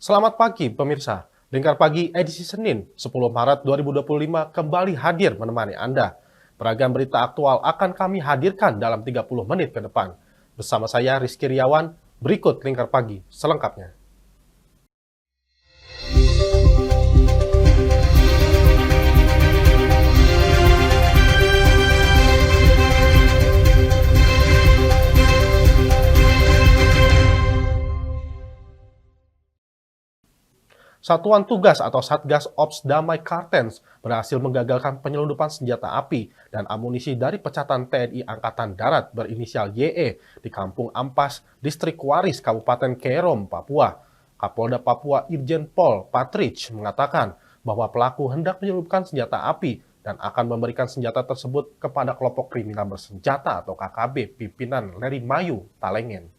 Selamat pagi pemirsa, Lingkar Pagi edisi Senin 10 Maret 2025 kembali hadir menemani Anda. Beragam berita aktual akan kami hadirkan dalam 30 menit ke depan. Bersama saya Rizky Riawan, berikut Lingkar Pagi selengkapnya. Satuan Tugas atau Satgas Ops Damai Kartens berhasil menggagalkan penyelundupan senjata api dan amunisi dari pecatan TNI Angkatan Darat berinisial YE di Kampung Ampas, Distrik Waris, Kabupaten Kerom, Papua. Kapolda Papua Irjen Pol Patrich mengatakan bahwa pelaku hendak menyelundupkan senjata api dan akan memberikan senjata tersebut kepada kelompok kriminal bersenjata atau KKB pimpinan Leri Mayu Talengen.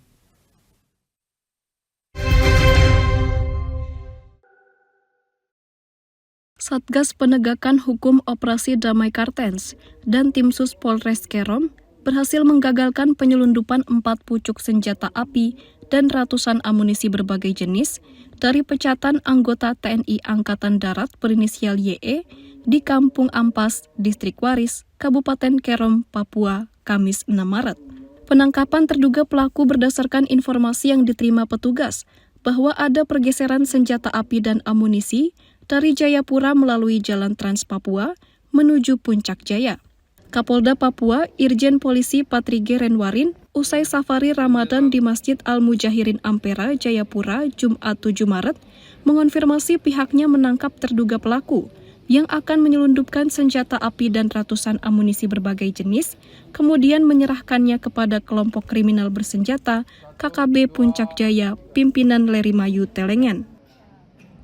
Satgas Penegakan Hukum Operasi Damai Kartens dan Tim Sus Polres Kerom berhasil menggagalkan penyelundupan 4 pucuk senjata api dan ratusan amunisi berbagai jenis dari pecatan anggota TNI Angkatan Darat berinisial YE di Kampung Ampas, Distrik Waris, Kabupaten Kerom, Papua, Kamis 6 Maret. Penangkapan terduga pelaku berdasarkan informasi yang diterima petugas bahwa ada pergeseran senjata api dan amunisi dari Jayapura melalui Jalan Trans Papua menuju Puncak Jaya. Kapolda Papua Irjen Polisi Patrige Renwarin usai safari Ramadan di Masjid Al-Mujahirin Ampera, Jayapura, Jumat 7 Maret, mengonfirmasi pihaknya menangkap terduga pelaku yang akan menyelundupkan senjata api dan ratusan amunisi berbagai jenis, kemudian menyerahkannya kepada kelompok kriminal bersenjata KKB Puncak Jaya pimpinan Leri Mayu Talengen.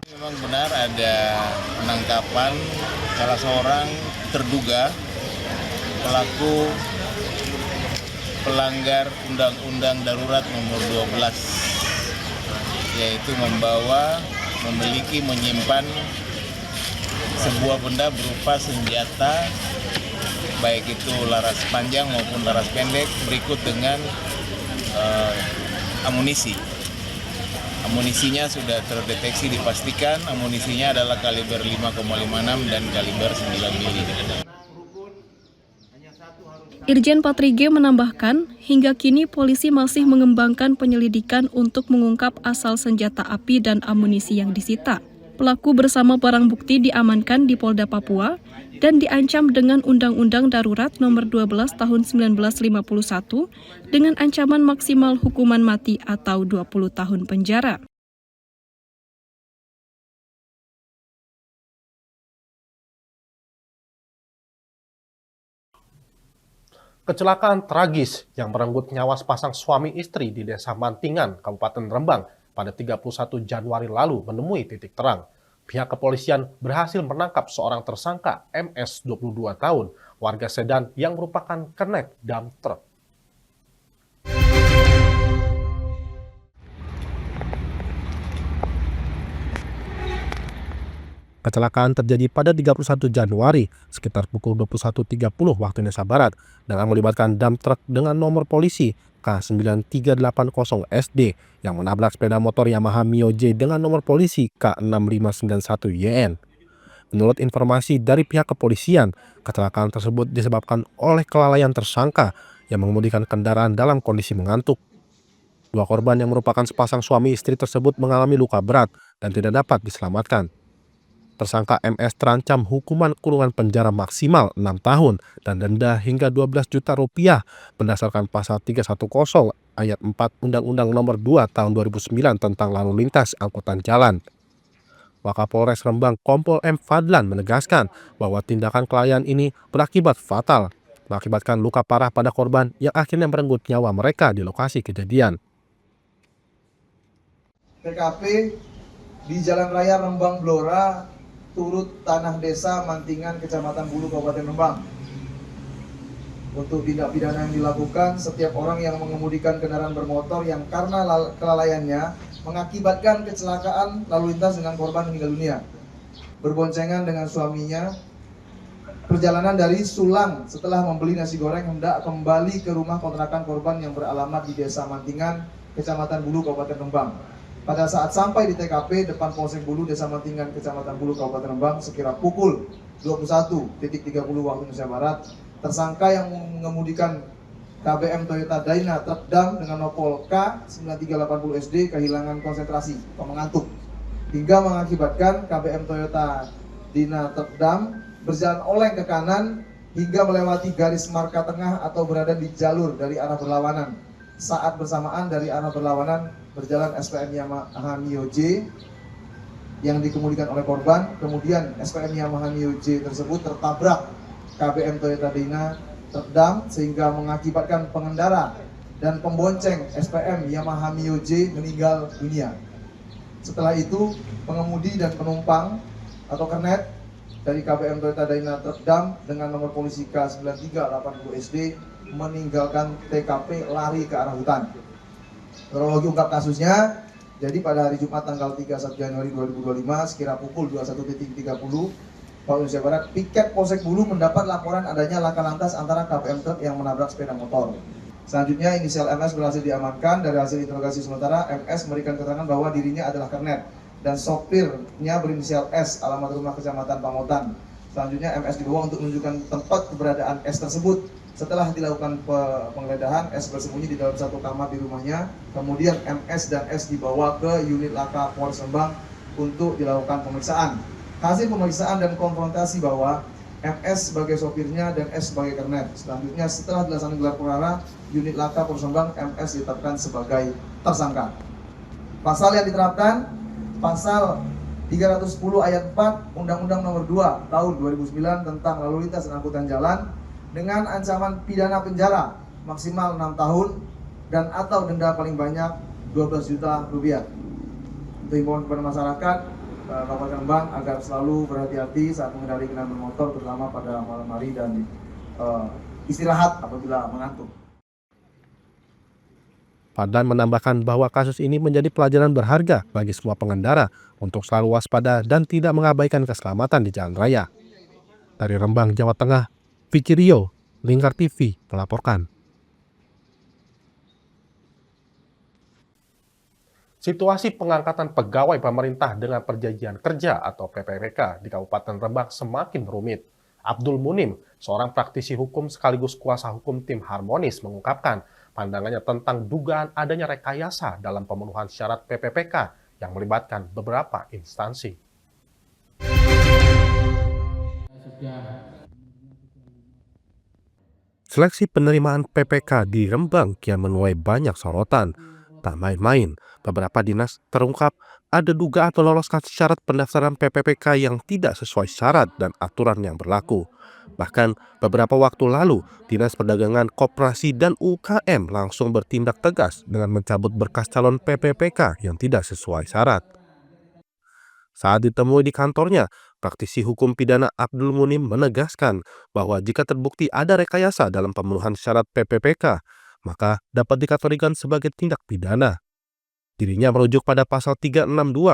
Memang benar ada penangkapan salah seorang terduga pelaku pelanggar Undang-Undang Darurat Nomor 12, yaitu memiliki, menyimpan sebuah benda berupa senjata, baik itu laras panjang maupun laras pendek, berikut dengan amunisi. Amunisinya sudah terdeteksi, dipastikan amunisinya adalah kaliber 5,56 dan kaliber 9 mili. Irjen Patrige menambahkan, hingga kini polisi masih mengembangkan penyelidikan untuk mengungkap asal senjata api dan amunisi yang disita. Pelaku bersama barang bukti diamankan di Polda Papua dan diancam dengan Undang-Undang Darurat Nomor 12 Tahun 1951 dengan ancaman maksimal hukuman mati atau 20 tahun penjara. Kecelakaan tragis yang merenggut nyawa sepasang suami istri di Desa Mantingan, Kabupaten Rembang pada 31 Januari lalu menemui titik terang. Pihak kepolisian berhasil menangkap seorang tersangka MS 22 tahun, warga Sedan yang merupakan kernet dump truck. Kecelakaan terjadi pada 31 Januari sekitar pukul 21.30 waktu Indonesia Barat dengan melibatkan dump truck dengan nomor polisi K9380SD yang menabrak sepeda motor Yamaha Mio J dengan nomor polisi K6591YN. Menurut informasi dari pihak kepolisian, kecelakaan tersebut disebabkan oleh kelalaian tersangka yang mengemudikan kendaraan dalam kondisi mengantuk. Dua korban yang merupakan sepasang suami istri tersebut mengalami luka berat dan tidak dapat diselamatkan. Tersangka MS terancam hukuman kurungan penjara maksimal 6 tahun dan denda hingga 12 juta rupiah berdasarkan pasal 310 ayat 4 Undang-Undang Nomor 2 Tahun 2009 tentang lalu lintas angkutan jalan. Wakapolres Rembang Kompol M. Fadlan menegaskan bahwa tindakan kelalaian ini berakibat fatal, mengakibatkan luka parah pada korban yang akhirnya merenggut nyawa mereka di lokasi kejadian. TKP di Jalan Raya Rembang Blora, turut tanah desa Mantingan, Kecamatan Bulu, Kabupaten Rembang. Untuk tindak pidana yang dilakukan, setiap orang yang mengemudikan kendaraan bermotor yang karena kelalaiannya mengakibatkan kecelakaan lalu lintas dengan korban meninggal dunia, berboncengan dengan suaminya, perjalanan dari Sulang setelah membeli nasi goreng hendak kembali ke rumah kontrakan korban yang beralamat di Desa Mantingan, Kecamatan Bulu, Kabupaten Rembang. Pada saat sampai di TKP depan Polsek Bulu, Desa Mantingan, Kecamatan Bulu, Kabupaten Rembang, sekira pukul 21.30 waktu Indonesia Barat, tersangka yang mengemudikan KBM Toyota Dyna truk dam dengan nopol K9380SD kehilangan konsentrasi atau mengantuk, hingga mengakibatkan KBM Toyota Dyna truk dam berjalan oleng ke kanan hingga melewati garis marka tengah atau berada di jalur dari arah berlawanan. Saat bersamaan dari arah berlawanan berjalan SPM Yamaha Mio J yang dikemudikan oleh korban. Kemudian SPM Yamaha Mio J tersebut tertabrak KBM Toyota Dyna truk dam sehingga mengakibatkan pengendara dan pembonceng SPM Yamaha Mio J meninggal dunia. Setelah itu pengemudi dan penumpang atau kernet dari KBM Toyota Dyna truk dam dengan nomor polisi K9380SD meninggalkan TKP lari ke arah hutan. Kronologi ungkap kasusnya, jadi pada hari Jumat tanggal 31 Januari 2025 sekira pukul 21.30 waktu Indonesia Barat, piket Polsek Bulu mendapat laporan adanya laka lantas antara KBM truk yang menabrak sepeda motor. Selanjutnya inisial MS berhasil diamankan. Dari hasil interogasi sementara, MS memberikan keterangan bahwa dirinya adalah kernet dan sopirnya berinisial S, alamat rumah Kecamatan Pamotan. Selanjutnya MS dibawa untuk menunjukkan tempat keberadaan S tersebut. Setelah dilakukan penggeledahan, S bersembunyi di dalam satu kamar di rumahnya. Kemudian MS dan S dibawa ke unit laka Polres Rembang untuk dilakukan pemeriksaan. Hasil pemeriksaan dan konfrontasi bahwa MS sebagai sopirnya dan S sebagai kernet. Selanjutnya setelah dilaksanakan gelar perkara, unit laka Polres Rembang, MS ditetapkan sebagai tersangka. Pasal yang diterapkan, pasal 310 ayat 4 Undang-Undang Nomor 2 Tahun 2009 tentang Lalu Lintas dan Angkutan Jalan dengan ancaman pidana penjara maksimal 6 tahun dan atau denda paling banyak 12 juta rupiah. Untuk himbauan kepada masyarakat Kabupaten Rembang agar selalu berhati-hati saat mengendarai kendaraan bermotor, terutama pada malam hari dan istirahat apabila mengantuk. Fadlan menambahkan bahwa kasus ini menjadi pelajaran berharga bagi semua pengendara untuk selalu waspada dan tidak mengabaikan keselamatan di jalan raya. Dari Rembang, Jawa Tengah, Vicky Rio, Lingkar TV melaporkan. Situasi pengangkatan pegawai pemerintah dengan perjanjian kerja atau PPPK di Kabupaten Rembang semakin rumit. Abdul Munim, seorang praktisi hukum sekaligus kuasa hukum tim Harmonis, mengungkapkan pandangannya tentang dugaan adanya rekayasa dalam pemenuhan syarat PPPK yang melibatkan beberapa instansi. Seleksi penerimaan PPK di Rembang kian menuai banyak sorotan. Tak main-main, beberapa dinas terungkap ada dugaan meloloskan syarat pendaftaran PPPK yang tidak sesuai syarat dan aturan yang berlaku. Bahkan beberapa waktu lalu, Dinas Perdagangan, Koperasi, dan UKM langsung bertindak tegas dengan mencabut berkas calon PPPK yang tidak sesuai syarat. Saat ditemui di kantornya, praktisi hukum pidana Abdul Munim menegaskan bahwa jika terbukti ada rekayasa dalam pemenuhan syarat PPPK, maka dapat dikategorikan sebagai tindak pidana. Dirinya merujuk pada pasal 362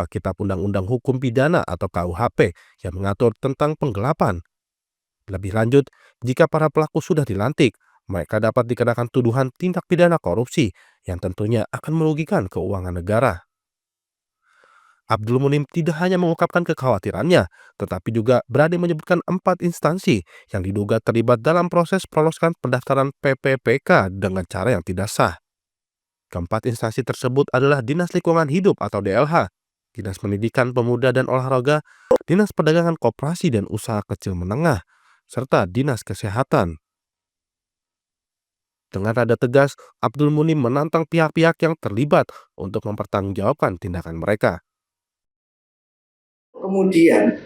Kitab Undang-Undang Hukum Pidana atau KUHP yang mengatur tentang penggelapan. Lebih lanjut, jika para pelaku sudah dilantik, mereka dapat dikenakan tuduhan tindak pidana korupsi yang tentunya akan merugikan keuangan negara. Abdul Munim tidak hanya mengungkapkan kekhawatirannya, tetapi juga berani menyebutkan 4 instansi yang diduga terlibat dalam proses perolosan pendaftaran PPPK dengan cara yang tidak sah. Keempat instansi tersebut adalah Dinas Lingkungan Hidup atau DLH, Dinas Pendidikan Pemuda dan Olahraga, Dinas Perdagangan Koperasi dan Usaha Kecil Menengah, serta Dinas Kesehatan. Dengan nada tegas, Abdul Munim menantang pihak-pihak yang terlibat untuk mempertanggungjawabkan tindakan mereka. Kemudian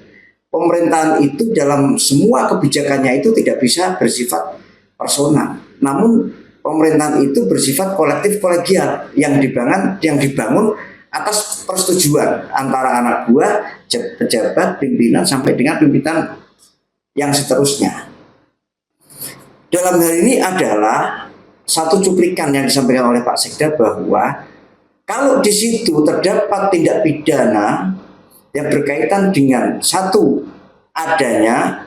pemerintahan itu dalam semua kebijakannya itu tidak bisa bersifat personal. Namun pemerintahan itu bersifat kolektif kolegial yang dibangun atas persetujuan antara anak buah, pejabat, pimpinan sampai dengan pimpinan yang seterusnya. Dalam hal ini adalah satu cuplikan yang disampaikan oleh Pak Sekda bahwa kalau di situ terdapat tindak pidana yang berkaitan dengan satu adanya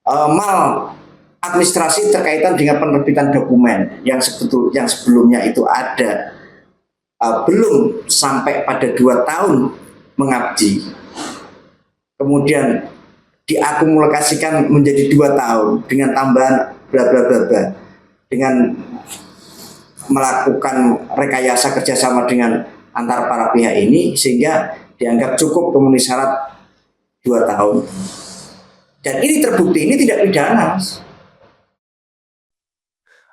mal administrasi terkaitan dengan penerbitan dokumen yang sebelumnya itu ada belum sampai pada 2 tahun mengabdi, kemudian diakumulasikan menjadi 2 tahun dengan tambahan bla bla bla bla, dengan melakukan rekayasa kerjasama dengan antar para pihak ini, sehingga dianggap cukup memenuhi syarat 2 tahun. Dan ini terbukti, ini tidak pidana, Mas.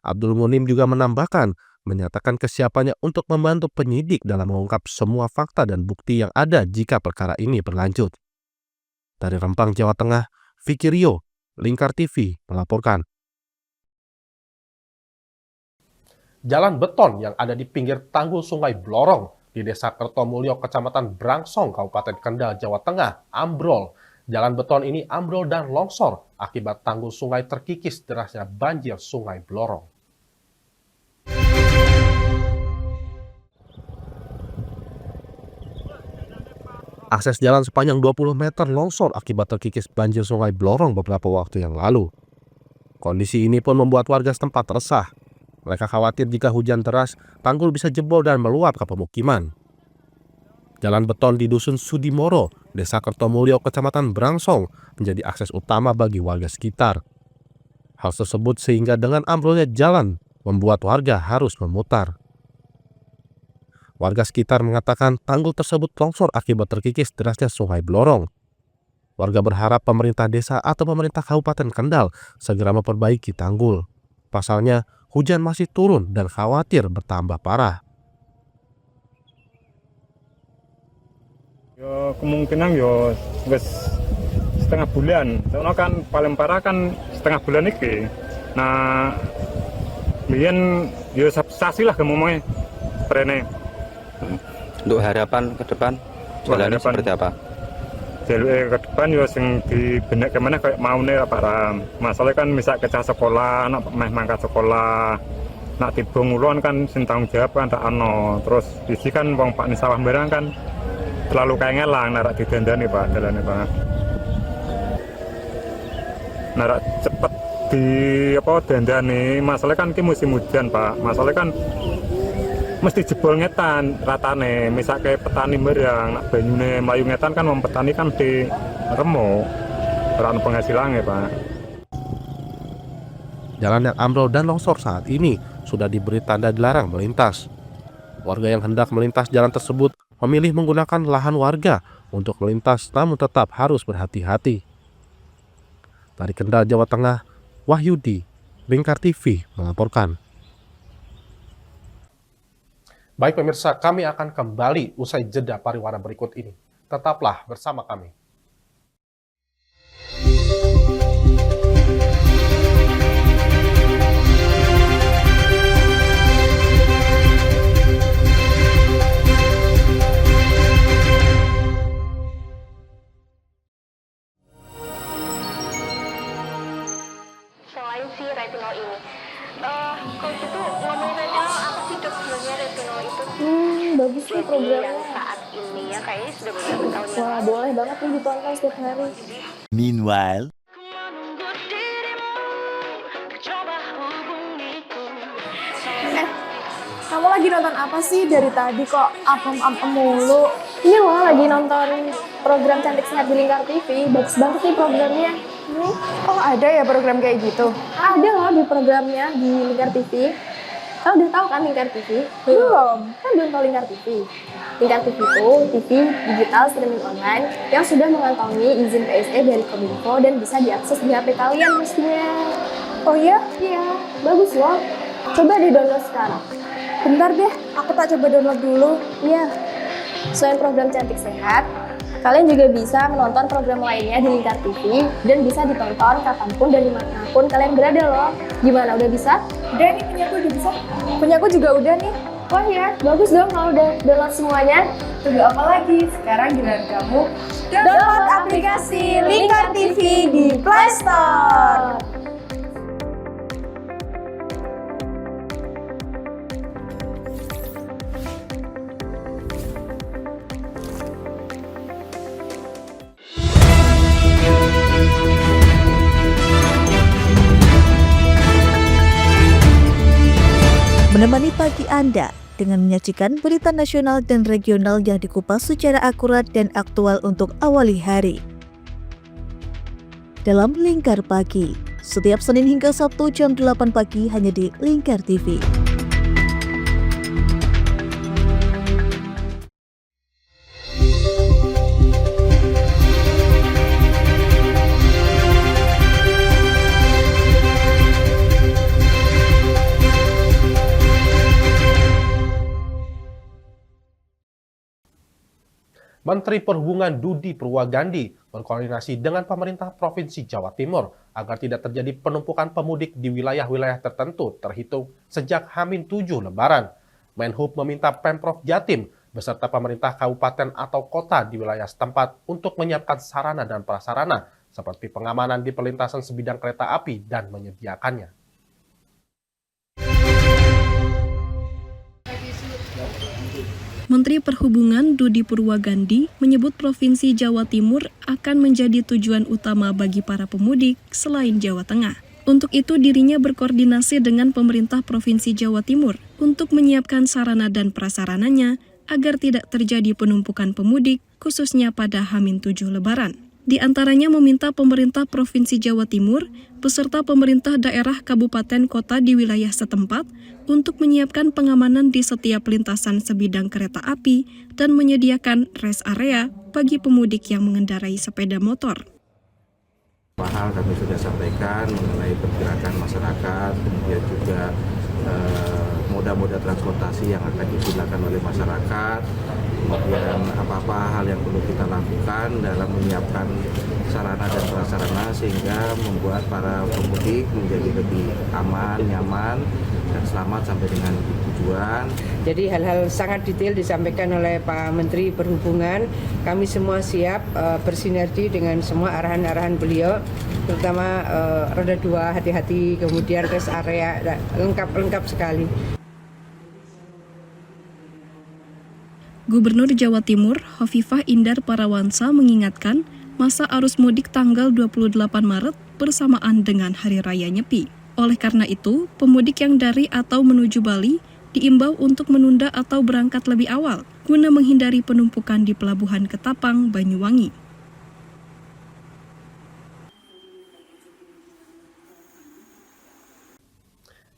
Abdul Munim juga menambahkan, menyatakan kesiapannya untuk membantu penyidik dalam mengungkap semua fakta dan bukti yang ada jika perkara ini berlanjut. Dari Rempang, Jawa Tengah, Vicky Rio, Lingkar TV melaporkan. Jalan beton yang ada di pinggir tanggul Sungai Blorong di Desa Kertomulyo, Kecamatan Brangsong, Kabupaten Kendal, Jawa Tengah, ambrol. Jalan beton ini ambrol dan longsor akibat tanggul sungai terkikis derasnya banjir Sungai Blorong. Akses jalan sepanjang 20 meter longsor akibat terkikis banjir Sungai Blorong beberapa waktu yang lalu. Kondisi ini pun membuat warga setempat resah. Mereka khawatir jika hujan deras, tanggul bisa jebol dan meluap ke pemukiman. Jalan beton di Dusun Sudimoro, Desa Kertomulyo, Kecamatan Brangsong, menjadi akses utama bagi warga sekitar. Hal tersebut sehingga dengan ambrolnya jalan, membuat warga harus memutar. Warga sekitar mengatakan tanggul tersebut longsor akibat terkikis derasnya Sungai Blorong. Warga berharap pemerintah desa atau pemerintah Kabupaten Kendal segera memperbaiki tanggul. Pasalnya, hujan masih turun dan khawatir bertambah parah. Yo kemungkinan yo wis setengah bulan. Soalnya kan paling parah kan setengah bulan iki. Nah, biyen yo sasi lah ngomongnya prene. Untuk harapan ke depan jalannya seperti apa? Jalur ke depan yo sing dibenek kemana kayak maune Pak Ram. Masalahnya kan misal kecah sekolah, anak meh mangkat sekolah. Nak tiba ngulon kan sing tanggung jawab kan tak ano. Terus isi kan wong Pak Nisawah barang kan terlalu kayak ngelang narak didandani Pak jalannya Pak. Narak cepet di apa dandani. Masalahnya kan ki musim hujan Pak. Masalahnya kan mesti jebol ngetan ratane, misal kayak petani barang nak banyune mlayu ngetan kan wong petani kan di remo ora ono penghasilannya Pak. Jalan yang ambrol dan longsor saat ini sudah diberi tanda dilarang melintas. Warga yang hendak melintas jalan tersebut memilih menggunakan lahan warga untuk melintas, namun tetap harus berhati-hati. Dari Kendal, Jawa Tengah, Wahyudi, Lingkar TV melaporkan. Baik pemirsa, kami akan kembali usai jeda pariwara berikut ini. Tetaplah bersama kami. Selain si retinol ini, kalau gitu ngomongin retinol, apa sih dok sebenarnya retinol itu? Bagus nih programnya. Yang saat ini ya kayaknya sudah beberapa tahun yang Wah, lalu. boleh banget nih ditonton setiap hari. Meanwhile, Kamu lagi nonton apa sih dari tadi kok apem-apem mulu? Ini loh lagi nonton program Cantik Sehat di Lingkar TV. Bagus banget nih programnya. Oh ada ya program kayak gitu? Ada loh di programnya di Lingkar TV. Kamu udah tahu kan Lingkar TV? Belum. Kan belum tahu Lingkar TV. Lingkar TV itu TV digital streaming online yang sudah mengantongi izin PSE dari Kominfo dan bisa diakses di HP kalian mestinya. Oh iya? Iya, bagus loh. Coba di-download sekarang. Bentar deh, aku tak coba download dulu. Iya. Selain program Cantik Sehat, kalian juga bisa menonton program lainnya di Lingkar TV dan bisa ditonton kapanpun dan dimanapun kalian berada loh. Gimana, udah bisa? Udah nih, punyaku udah bisa. Punyaku juga udah nih. Wah ya, bagus dong kalau udah download semuanya. Tunggu apa lagi? Sekarang giliran kamu download aplikasi Lingkar TV di Play Store. menemani pagi Anda dengan menyajikan berita nasional dan regional yang dikupas secara akurat dan aktual untuk awali hari. Dalam Lingkar Pagi, setiap Senin hingga Sabtu jam 8 pagi hanya di Lingkar TV. Menteri Perhubungan Dudi Purwagandi berkoordinasi dengan pemerintah Provinsi Jawa Timur agar tidak terjadi penumpukan pemudik di wilayah-wilayah tertentu terhitung sejak H-7 Lebaran. Menhub meminta Pemprov Jatim beserta pemerintah kabupaten atau kota di wilayah setempat untuk menyiapkan sarana dan prasarana seperti pengamanan di perlintasan sebidang kereta api dan menyediakannya. Menteri Perhubungan Dudi Purwagandi menyebut Provinsi Jawa Timur akan menjadi tujuan utama bagi para pemudik selain Jawa Tengah. Untuk itu dirinya berkoordinasi dengan pemerintah Provinsi Jawa Timur untuk menyiapkan sarana dan prasarananya agar tidak terjadi penumpukan pemudik khususnya pada H-7 Lebaran. Di antaranya meminta pemerintah Provinsi Jawa Timur beserta pemerintah daerah kabupaten kota di wilayah setempat untuk menyiapkan pengamanan di setiap lintasan sebidang kereta api dan menyediakan rest area bagi pemudik yang mengendarai sepeda motor. Hal kami sudah sampaikan mengenai pergerakan masyarakat, kemudian juga moda-moda transportasi yang akan digunakan oleh masyarakat, kemudian apa-apa hal yang perlu kita lakukan dalam menyiapkan sarana dan prasarana sehingga membuat para pemudik menjadi lebih aman, nyaman, dan selamat sampai dengan tujuan. Jadi hal-hal sangat detail disampaikan oleh Pak Menteri Perhubungan. Kami semua siap bersinergi dengan semua arahan-arahan beliau, terutama roda 2 hati-hati, kemudian rest area, lengkap sekali. Gubernur Jawa Timur Hovifah Indar Parawansa mengingatkan masa arus mudik tanggal 28 Maret bersamaan dengan Hari Raya Nyepi. Oleh karena itu, pemudik yang dari atau menuju Bali diimbau untuk menunda atau berangkat lebih awal guna menghindari penumpukan di Pelabuhan Ketapang, Banyuwangi.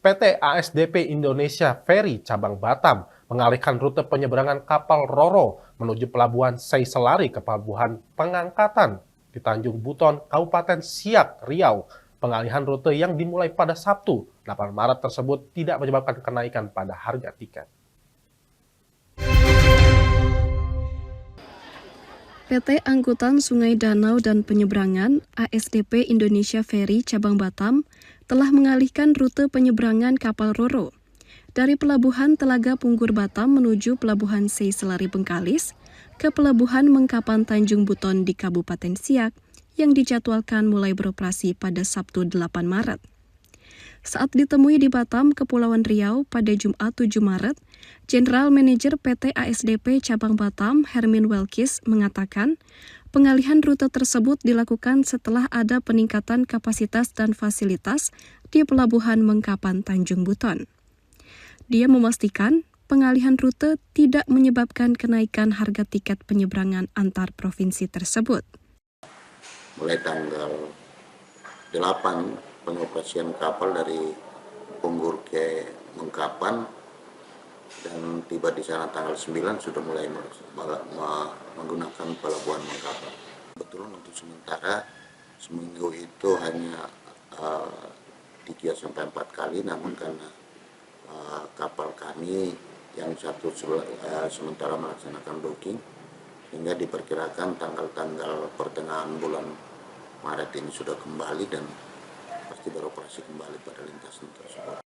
PT ASDP Indonesia Ferry Cabang Batam mengalihkan rute penyeberangan kapal Roro menuju Pelabuhan Seiselari ke Pelabuhan Pengangkatan di Tanjung Buton, Kabupaten Siak, Riau. Pengalihan rute yang dimulai pada Sabtu, 8 Maret tersebut tidak menyebabkan kenaikan pada harga tiket. PT Angkutan Sungai Danau dan Penyeberangan ASDP Indonesia Ferry Cabang Batam telah mengalihkan rute penyeberangan kapal Roro dari Pelabuhan Telaga Punggur Batam menuju Pelabuhan Seiselari Bengkalis ke Pelabuhan Mengkapan Tanjung Buton di Kabupaten Siak yang dijadwalkan mulai beroperasi pada Sabtu 8 Maret. Saat ditemui di Batam, Kepulauan Riau pada Jumat 7 Maret, General Manager PT ASDP Cabang Batam, Hermin Welkis, mengatakan pengalihan rute tersebut dilakukan setelah ada peningkatan kapasitas dan fasilitas di Pelabuhan Mengkapan Tanjung Buton. Dia memastikan pengalihan rute tidak menyebabkan kenaikan harga tiket penyeberangan antar provinsi tersebut. Mulai tanggal 8 pengoperasian kapal dari Punggur ke Mengkapan dan tiba di sana tanggal 9 sudah mulai menggunakan Pelabuhan Mengkapan. Kebetulan untuk sementara seminggu itu hanya 3-4 kali, namun karena kapal kami yang satu sementara melaksanakan docking, sehingga diperkirakan tanggal-tanggal pertengahan bulan Maret ini sudah kembali dan pasti beroperasi kembali pada lintasan tersebut.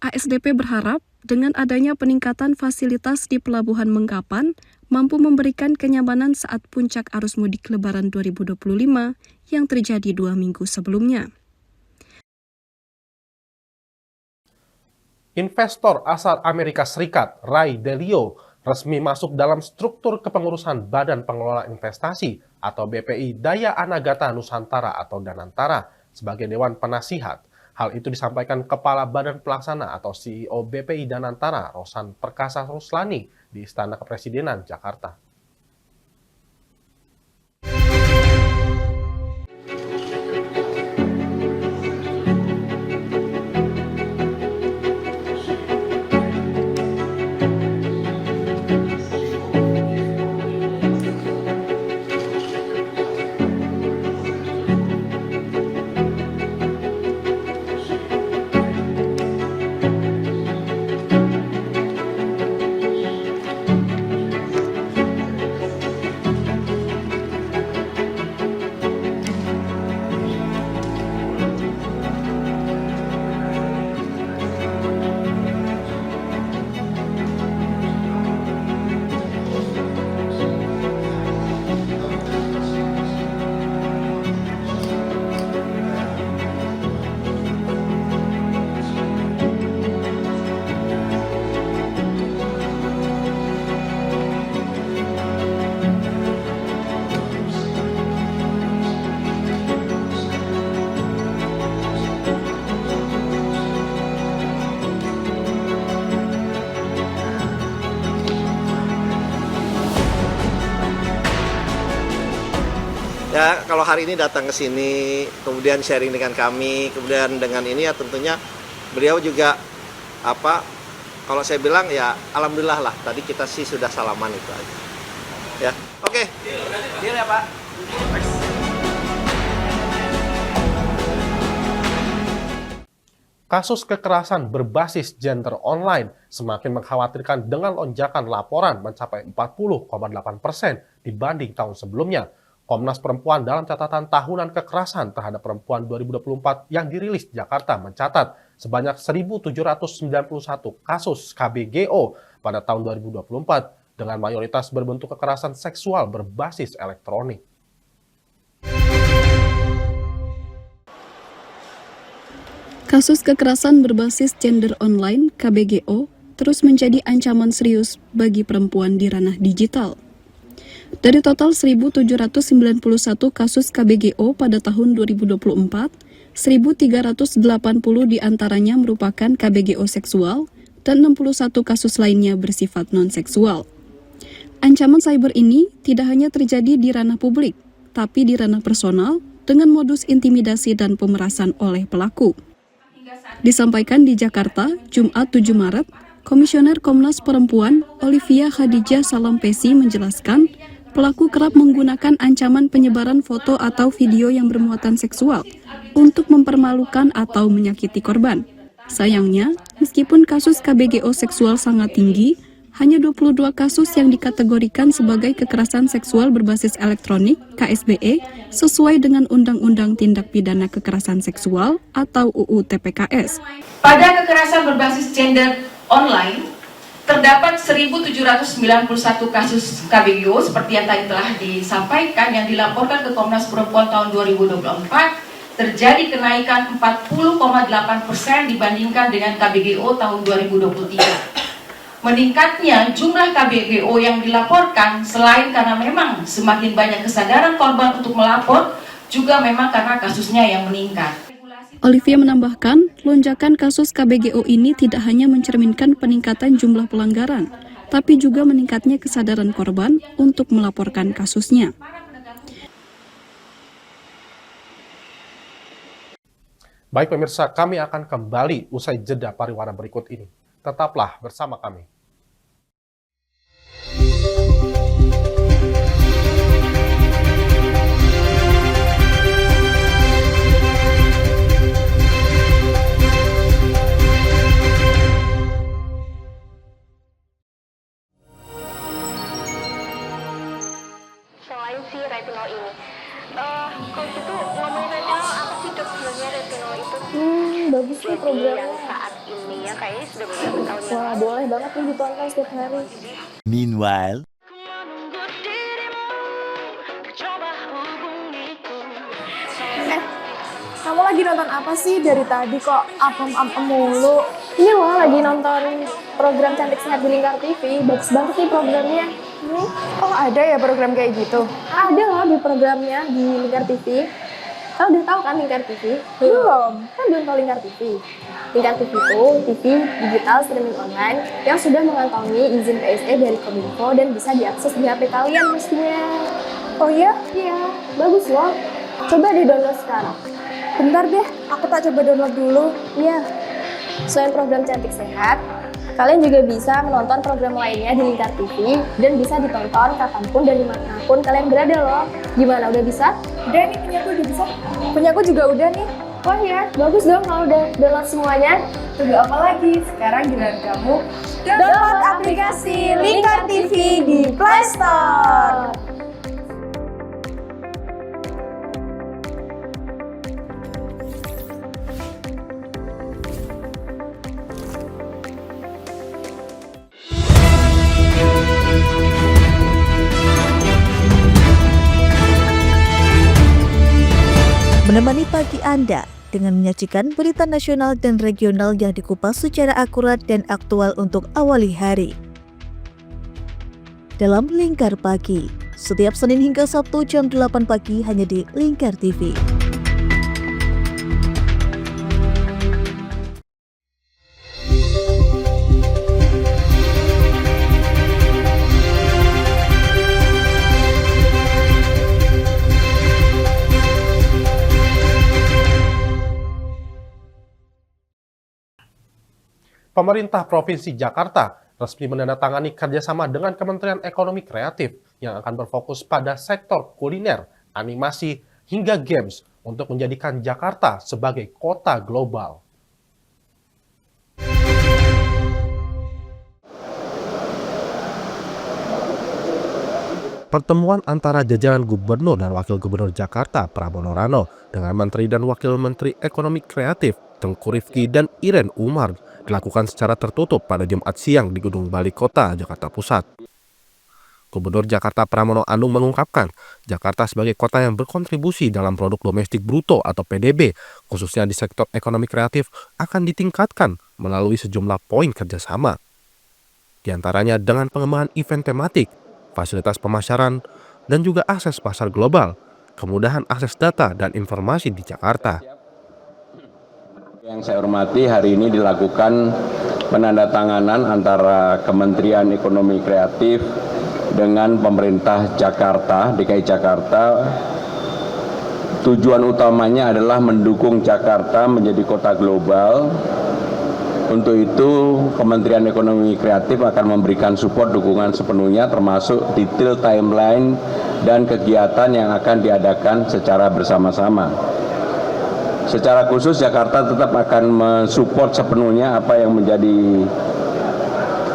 ASDP berharap dengan adanya peningkatan fasilitas di Pelabuhan Mengkapan mampu memberikan kenyamanan saat puncak arus mudik Lebaran 2025 yang terjadi 2 minggu sebelumnya. Investor asal Amerika Serikat, Ray Dalio, resmi masuk dalam struktur kepengurusan Badan Pengelola Investasi atau BPI Daya Anagata Nusantara atau Danantara sebagai Dewan Penasihat. Hal itu disampaikan Kepala Badan Pelaksana atau CEO BPI Danantara, Rosan Perkasa Ruslani, di Istana Kepresidenan, Jakarta. Ya, kalau hari ini datang ke sini, kemudian sharing dengan kami, kemudian dengan ini ya tentunya beliau juga kalau saya bilang ya alhamdulillah lah, tadi kita sih sudah salaman itu aja. Ya, oke. Deal ya Pak. Kasus kekerasan berbasis gender online semakin mengkhawatirkan dengan lonjakan laporan mencapai 40,8% dibanding tahun sebelumnya. Komnas Perempuan dalam catatan tahunan kekerasan terhadap perempuan 2024 yang dirilis di Jakarta mencatat sebanyak 1.791 kasus KBGO pada tahun 2024 dengan mayoritas berbentuk kekerasan seksual berbasis elektronik. Kasus kekerasan berbasis gender online (KBGO) terus menjadi ancaman serius bagi perempuan di ranah digital. Dari total 1.791 kasus KBGO pada tahun 2024, 1.380 diantaranya merupakan KBGO seksual dan 61 kasus lainnya bersifat non-seksual. Ancaman cyber ini tidak hanya terjadi di ranah publik, tapi di ranah personal dengan modus intimidasi dan pemerasan oleh pelaku. Disampaikan di Jakarta, Jumat 7 Maret, Komisioner Komnas Perempuan Olivia Khadijah Salampesi menjelaskan pelaku kerap menggunakan ancaman penyebaran foto atau video yang bermuatan seksual untuk mempermalukan atau menyakiti korban. Sayangnya, meskipun kasus KBGO seksual sangat tinggi, hanya 22 kasus yang dikategorikan sebagai kekerasan seksual berbasis elektronik (KSBE) sesuai dengan Undang-Undang Tindak Pidana Kekerasan Seksual atau UU TPKS. Pada kekerasan berbasis gender online, terdapat 1.791 kasus KBGO seperti yang tadi telah disampaikan yang dilaporkan ke Komnas Perempuan tahun 2024, terjadi kenaikan 40,8% dibandingkan dengan KBGO tahun 2023. Meningkatnya jumlah KBGO yang dilaporkan selain karena memang semakin banyak kesadaran korban untuk melapor, juga memang karena kasusnya yang meningkat. Olivia menambahkan, lonjakan kasus KBGO ini tidak hanya mencerminkan peningkatan jumlah pelanggaran, tapi juga meningkatnya kesadaran korban untuk melaporkan kasusnya. Baik pemirsa, kami akan kembali usai jeda pariwara berikut ini. Tetaplah bersama kami. Selain si retinol ini, kalau gitu ngomongin retinol, apa sih dok sebenarnya retinol itu? Bagus nih programnya. Yang saat ini ya kayaknya sudah beberapa tahun yang Wah, boleh banget nih ditonton setiap hari. Meanwhile, Kamu lagi nonton apa sih dari tadi kok apem-apem mulu? Ini loh lagi nonton program Cantik Sehat di Lingkar TV. Bagus banget nih programnya. Oh ada ya program kayak gitu? Ada loh di programnya di Lingkar TV. Udah tahu kan Lingkar TV? Belum. Kan belum tahu Lingkar TV. Lingkar TV itu TV digital streaming online yang sudah mengantongi izin PSE dari Kominfo dan bisa diakses di HP kalian mestinya. Oh iya? Iya, bagus loh. Coba di-download sekarang. Bentar deh, aku tak coba download dulu. Iya. Selain program Cantik Sehat, kalian juga bisa menonton program lainnya di Lingkar TV dan bisa ditonton kapanpun dan dimanapun kalian berada loh. Gimana, udah bisa? Udah nih, punyaku udah bisa. Punyaku juga udah nih. Wah ya, bagus dong kalau udah download semuanya. Tunggu apa lagi? Sekarang giliran kamu download aplikasi Lingkar TV di Play Store. Menemani pagi Anda dengan menyajikan berita nasional dan regional yang dikupas secara akurat dan aktual untuk awali hari. Dalam Lingkar Pagi, setiap Senin hingga Sabtu jam 8 pagi hanya di Lingkar TV. Pemerintah Provinsi Jakarta resmi menandatangani kerjasama dengan Kementerian Ekonomi Kreatif yang akan berfokus pada sektor kuliner, animasi, hingga games untuk menjadikan Jakarta sebagai kota global. Pertemuan antara jajaran Gubernur dan Wakil Gubernur Jakarta Pramono Rano dengan Menteri dan Wakil Menteri Ekonomi Kreatif Tengku Rifki dan Iren Umar dilakukan secara tertutup pada Jumat siang di Gedung Balai Kota, Jakarta Pusat. Gubernur Jakarta Pramono Anung mengungkapkan, Jakarta sebagai kota yang berkontribusi dalam produk domestik bruto atau PDB, khususnya di sektor ekonomi kreatif, akan ditingkatkan melalui sejumlah poin kerjasama. Di antaranya dengan pengembangan event tematik, fasilitas pemasaran, dan juga akses pasar global, kemudahan akses data dan informasi di Jakarta. Yang saya hormati, hari ini dilakukan penandatanganan antara Kementerian Ekonomi Kreatif dengan pemerintah Jakarta, DKI Jakarta. Tujuan utamanya adalah mendukung Jakarta menjadi kota global. Untuk itu, Kementerian Ekonomi Kreatif akan memberikan support dukungan sepenuhnya, termasuk detail timeline dan kegiatan yang akan diadakan secara bersama-sama. Secara khusus, Jakarta tetap akan mensupport sepenuhnya apa yang menjadi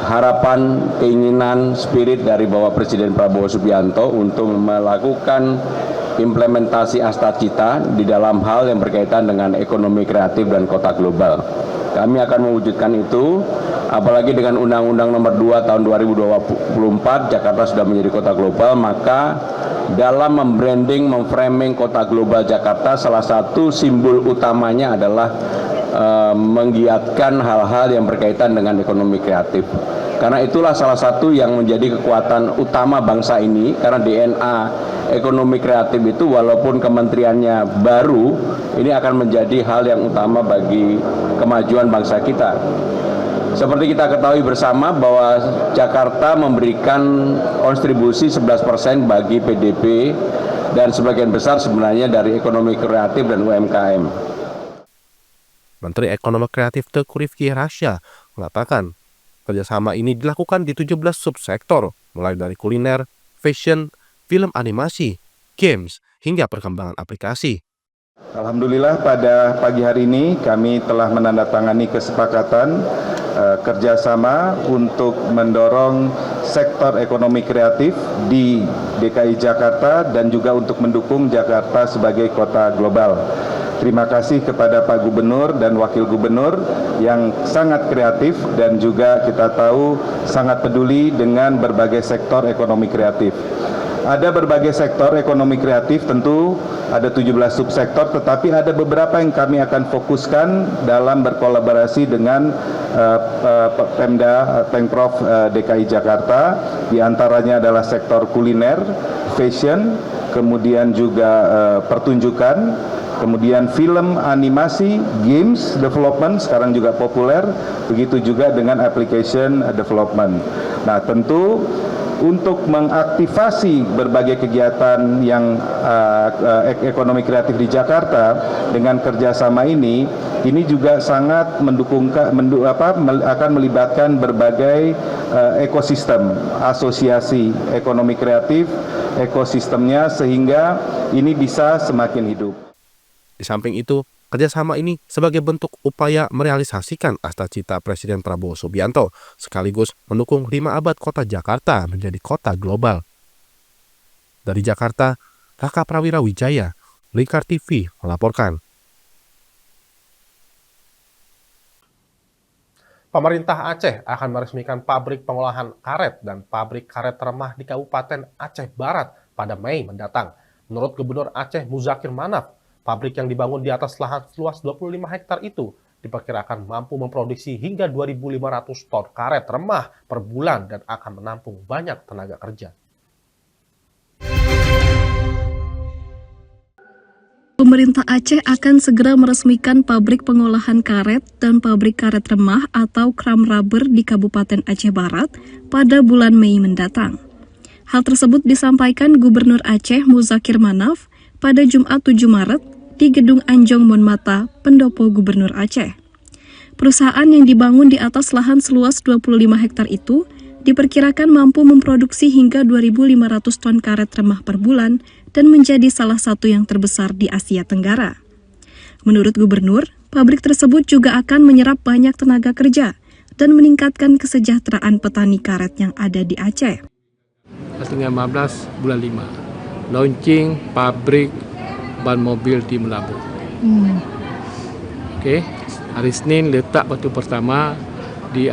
harapan, keinginan, spirit dari Bapak Presiden Prabowo Subianto untuk melakukan implementasi Astacita di dalam hal yang berkaitan dengan ekonomi kreatif dan kota global. Kami akan mewujudkan itu, apalagi dengan Undang-Undang Nomor 2 Tahun 2024, Jakarta sudah menjadi kota global, maka dalam membranding, memframing kota global Jakarta, salah satu simbol utamanya adalah menggiatkan hal-hal yang berkaitan dengan ekonomi kreatif. Karena itulah salah satu yang menjadi kekuatan utama bangsa ini, karena DNA ekonomi kreatif itu walaupun kementeriannya baru, ini akan menjadi hal yang utama bagi kemajuan bangsa kita. Seperti kita ketahui bersama bahwa Jakarta memberikan kontribusi 11% bagi PDB dan sebagian besar sebenarnya dari ekonomi kreatif dan UMKM. Menteri Ekonomi Kreatif Tengku Rifki Rasya mengatakan kerjasama ini dilakukan di 17 subsektor, mulai dari kuliner, fashion, film animasi, games, hingga perkembangan aplikasi. Alhamdulillah pada pagi hari ini kami telah menandatangani kesepakatan kerjasama untuk mendorong sektor ekonomi kreatif di DKI Jakarta dan juga untuk mendukung Jakarta sebagai kota global. Terima kasih kepada Pak Gubernur dan Wakil Gubernur yang sangat kreatif dan juga kita tahu sangat peduli dengan berbagai sektor ekonomi kreatif. Ada berbagai sektor ekonomi kreatif, tentu ada 17 subsektor, tetapi ada beberapa yang kami akan fokuskan dalam berkolaborasi dengan Pemda Pemprov DKI Jakarta. Di antaranya adalah sektor kuliner, fashion, kemudian juga pertunjukan, kemudian film, animasi, games development sekarang juga populer, begitu juga dengan application development. Nah, tentu untuk mengaktifasi berbagai kegiatan yang ekonomi kreatif di Jakarta dengan kerjasama ini juga sangat akan melibatkan berbagai ekosistem asosiasi ekonomi kreatif, ekosistemnya, sehingga ini bisa semakin hidup. Di samping itu, kerjasama ini sebagai bentuk upaya merealisasikan cita Presiden Prabowo Subianto, sekaligus mendukung 5 abad kota Jakarta menjadi kota global. Dari Jakarta, Raka Prawira Wijaya, Lingkar TV melaporkan. Pemerintah Aceh akan meresmikan pabrik pengolahan karet dan pabrik karet remah di Kabupaten Aceh Barat pada Mei mendatang. Menurut Gubernur Aceh Muzakir Manaf, pabrik yang dibangun di atas lahan seluas 25 hektar itu diperkirakan mampu memproduksi hingga 2.500 ton karet remah per bulan dan akan menampung banyak tenaga kerja. Pemerintah Aceh akan segera meresmikan pabrik pengolahan karet dan pabrik karet remah atau Kram Rubber di Kabupaten Aceh Barat pada bulan Mei mendatang. Hal tersebut disampaikan Gubernur Aceh Muzakir Manaf pada Jumat 7 Maret di Gedung Anjong Monmata, Pendopo Gubernur Aceh. Perusahaan yang dibangun di atas lahan seluas 25 hektar itu diperkirakan mampu memproduksi hingga 2.500 ton karet remah per bulan dan menjadi salah satu yang terbesar di Asia Tenggara. Menurut Gubernur, pabrik tersebut juga akan menyerap banyak tenaga kerja dan meningkatkan kesejahteraan petani karet yang ada di Aceh. Tanggal 15 bulan 5, launching pabrik ban mobil di Melabu. Oke, hari Senin letak batu pertama di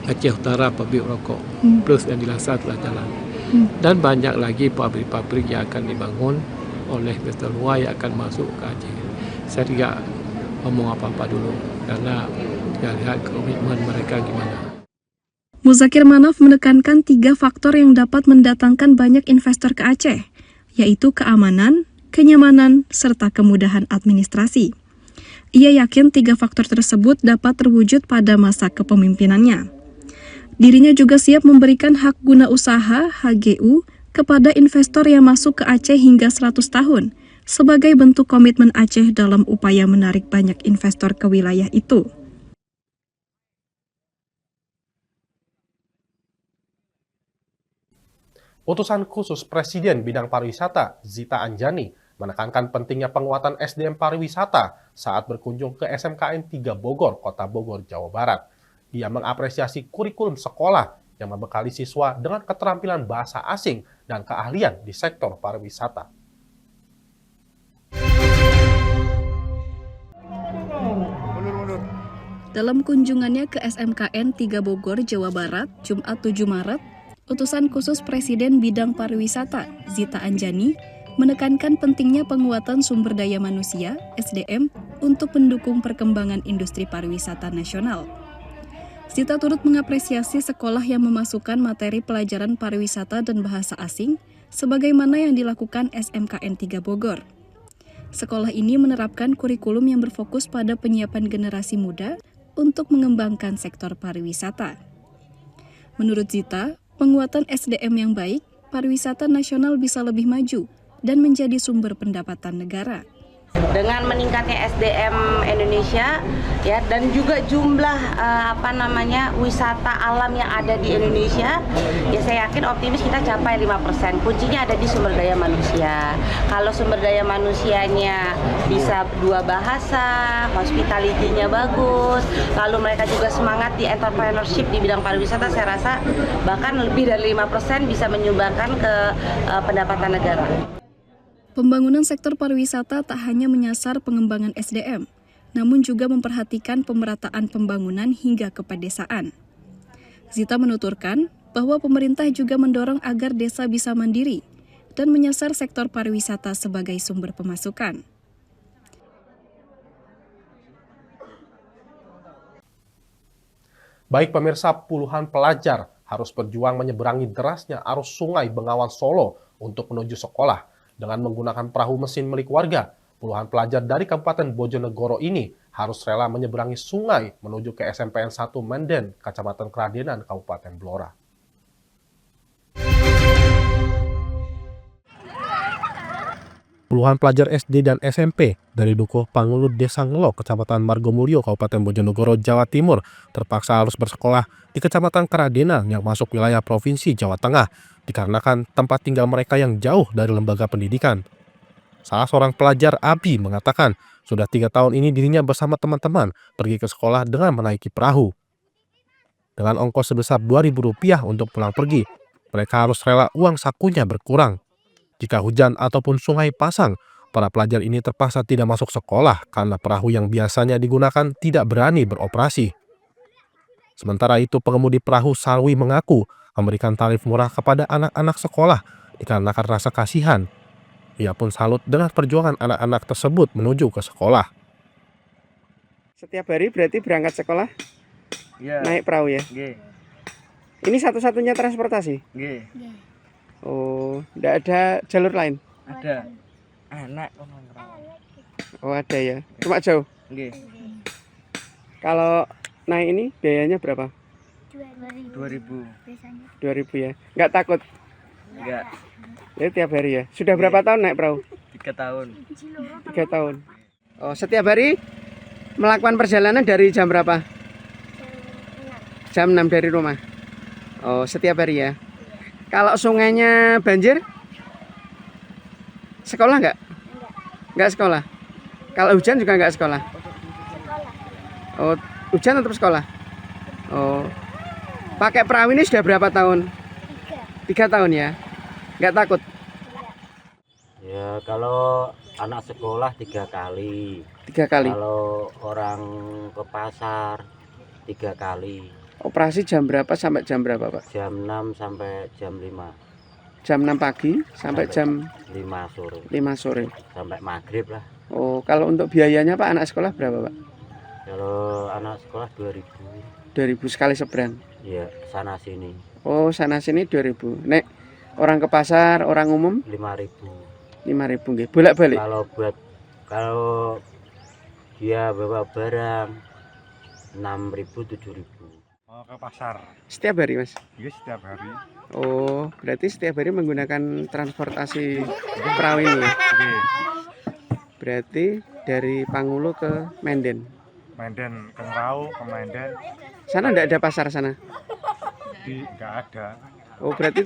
Aceh Utara pabrik rokok, plus yang di Lasar telah jalan. Dan banyak lagi pabrik-pabrik yang akan dibangun oleh investor luar yang akan masuk ke Aceh. Saya tidak ngomong apa-apa dulu karena kita lihat komitmen mereka gimana. Muzakir Manaf menekankan 3 faktor yang dapat mendatangkan banyak investor ke Aceh, yaitu keamanan, kenyamanan, serta kemudahan administrasi. Ia yakin 3 faktor tersebut dapat terwujud pada masa kepemimpinannya. Dirinya juga siap memberikan hak guna usaha (HGU) kepada investor yang masuk ke Aceh hingga 100 tahun, sebagai bentuk komitmen Aceh dalam upaya menarik banyak investor ke wilayah itu. Utusan khusus Presiden bidang pariwisata, Zita Anjani, menekankan pentingnya penguatan SDM pariwisata saat berkunjung ke SMKN 3 Bogor, Kota Bogor, Jawa Barat. Dia mengapresiasi kurikulum sekolah yang membekali siswa dengan keterampilan bahasa asing dan keahlian di sektor pariwisata. Dalam kunjungannya ke SMKN 3 Bogor, Jawa Barat, Jumat 7 Maret, Utusan khusus Presiden bidang pariwisata, Zita Anjani, menekankan pentingnya penguatan sumber daya manusia, SDM, untuk mendukung perkembangan industri pariwisata nasional. Zita turut mengapresiasi sekolah yang memasukkan materi pelajaran pariwisata dan bahasa asing, sebagaimana yang dilakukan SMKN 3 Bogor. Sekolah ini menerapkan kurikulum yang berfokus pada penyiapan generasi muda untuk mengembangkan sektor pariwisata. Menurut Zita, penguatan SDM yang baik, pariwisata nasional bisa lebih maju dan menjadi sumber pendapatan negara. Dengan meningkatnya SDM Indonesia ya, dan juga jumlah wisata alam yang ada di Indonesia, ya saya yakin optimis kita capai 5%. Kuncinya ada di sumber daya manusia. Kalau sumber daya manusianya bisa 2 bahasa, hospitality-nya bagus, lalu mereka juga semangat di entrepreneurship di bidang pariwisata, saya rasa bahkan lebih dari 5% bisa menyumbangkan ke pendapatan negara. Pembangunan sektor pariwisata tak hanya menyasar pengembangan SDM, namun juga memperhatikan pemerataan pembangunan hingga ke pedesaan. Zita menuturkan bahwa pemerintah juga mendorong agar desa bisa mandiri dan menyasar sektor pariwisata sebagai sumber pemasukan. Baik pemirsa, puluhan pelajar harus berjuang menyeberangi derasnya arus sungai Bengawan Solo untuk menuju sekolah. Dengan menggunakan perahu mesin milik warga, puluhan pelajar dari Kabupaten Bojonegoro ini harus rela menyeberangi sungai menuju ke SMPN 1 Menden, Kecamatan Kradenan, Kabupaten Blora. Puluhan pelajar SD dan SMP dari Dukuh Pangulu, Desa Ngelo, Kecamatan Margomulyo, Kabupaten Bojonegoro, Jawa Timur, terpaksa harus bersekolah di Kecamatan Kradenan yang masuk wilayah Provinsi Jawa Tengah, dikarenakan tempat tinggal mereka yang jauh dari lembaga pendidikan. Salah seorang pelajar, Abi, mengatakan sudah 3 tahun ini dirinya bersama teman-teman pergi ke sekolah dengan menaiki perahu. Dengan ongkos sebesar Rp2.000 untuk pulang pergi, mereka harus rela uang sakunya berkurang. Jika hujan ataupun sungai pasang, para pelajar ini terpaksa tidak masuk sekolah karena perahu yang biasanya digunakan tidak berani beroperasi. Sementara itu, pengemudi perahu Sarwi mengaku memberikan tarif murah kepada anak-anak sekolah dikarenakan rasa kasihan. Ia pun salut dengan perjuangan anak-anak tersebut menuju ke sekolah. Setiap hari berarti berangkat sekolah? Ya. Naik perahu ya? Nggih. Ini satu-satunya transportasi? Nggih. Oh, enggak ada jalur lain? Ada. Anak. Oh, ada ya. Cuma jauh? Nggih. Kalau naik ini biayanya berapa? 2.000. 2.000 ya. Enggak takut? Enggak. Ya tiap hari ya. Sudah berapa tahun naik perahu? 3 tahun. 3 tahun. Oh, setiap hari melakukan perjalanan dari jam berapa? Jam 6 dari rumah. Oh, setiap hari ya. Kalau sungainya banjir? Sekolah enggak? Enggak sekolah. Kalau hujan juga enggak sekolah? Oh, hujan tetap sekolah? Oh. Pakai perahu ini sudah berapa tahun? 3 tahun ya. Enggak takut? Ya, kalau anak sekolah 3 kali. 3 kali. Kalau orang ke pasar 3 kali. Operasi jam berapa sampai jam berapa, Pak? Jam 6 sampai jam 5. Jam 6 pagi sampai jam 5 sore. 5 sore. Sampai maghrib lah. Oh, kalau untuk biayanya Pak anak sekolah berapa, Pak? Kalau anak sekolah 2.000. 2.000 sekali seberang. Iya, sana sini. Oh, sana sini 2.000. Nek orang ke pasar, orang umum 5.000. 5.000 nggih. Bolak-balik. Kalau dia bawa barang 6.000 7.000. Oh, ke pasar. Setiap hari, Mas? Iya, setiap hari. Oh, berarti setiap hari menggunakan transportasi perahu ini ya? Berarti dari Pangulu ke Menden? Menden ke Ngerau, ke Menden. Sana enggak ada pasar sana? Enggak ada. Oh, berarti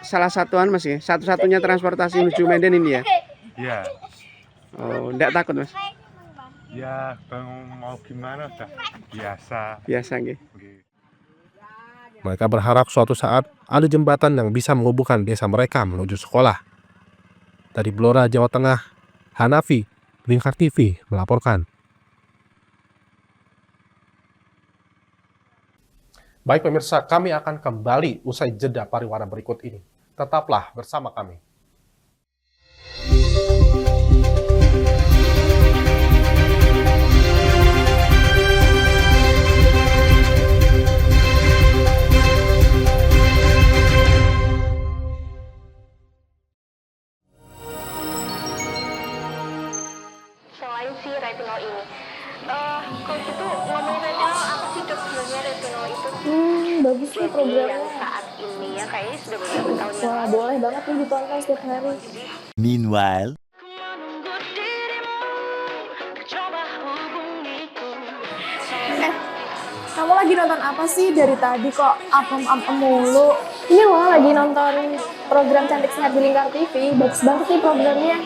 salah satuan Mas ya? Satu-satunya transportasi menuju Menden ini ya? Iya. Oh, enggak takut Mas? Ya, bang mau gimana udah biasa. Biasa nggih. Mereka berharap suatu saat ada jembatan yang bisa menghubungkan desa mereka menuju sekolah. Dari Blora, Jawa Tengah, Hanafi, Lingkar TV melaporkan. Baik pemirsa, kami akan kembali usai jeda pariwara berikut ini. Tetaplah bersama kami. Selain si retinol ini, kalau gitu ngomongin retinol, apa sih dok sebenarnya retinol itu? Bagus nih programnya. Yang saat ini ya kayaknya sudah beberapa tahun yang Wah, lalu. boleh banget nih ditonton setiap hari. Meanwhile, Kamu lagi nonton apa sih dari tadi kok apem-apem mulu? Ini loh lagi nonton program Cantik Sehat di Lingkar TV. Bagus banget nih programnya.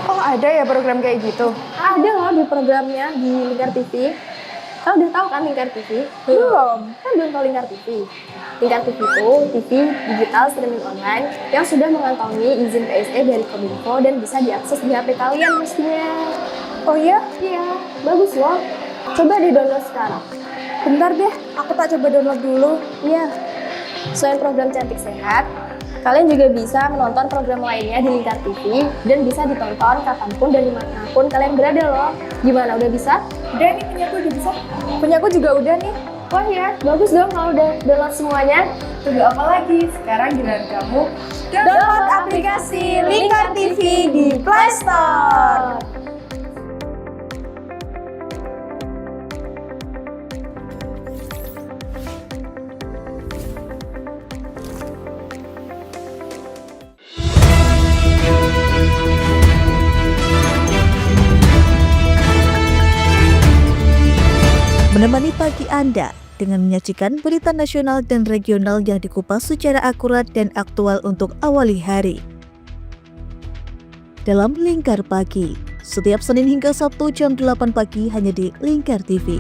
Oh, ada ya program kayak gitu? Ada loh di programnya di Lingkar TV. Kamu udah tahu kan Lingkar TV? Belum. Kan belum tahu Lingkar TV. Lingkar TV itu TV digital streaming online yang sudah mengantongi izin PSE dari Kominfo dan bisa diakses di HP kalian mestinya. Oh iya? Iya, bagus loh. Coba di-download sekarang. Bentar deh, aku tak coba download dulu. Iya. Selain program Cantik Sehat, kalian juga bisa menonton program lainnya di Lingkar TV dan bisa ditonton kapanpun dan dimanapun kalian berada loh. Gimana, udah bisa? Udah nih, punya aku udah bisa. Punya aku juga udah nih. Wah ya, bagus dong kalau udah download semuanya. Tunggu apa lagi? Sekarang giliran kamu download aplikasi Lingkar TV di Play Store. Menemani pagi Anda dengan menyajikan berita nasional dan regional yang dikupas secara akurat dan aktual untuk awali hari. Dalam Lingkar Pagi, setiap Senin hingga Sabtu jam 8 pagi hanya di Lingkar TV.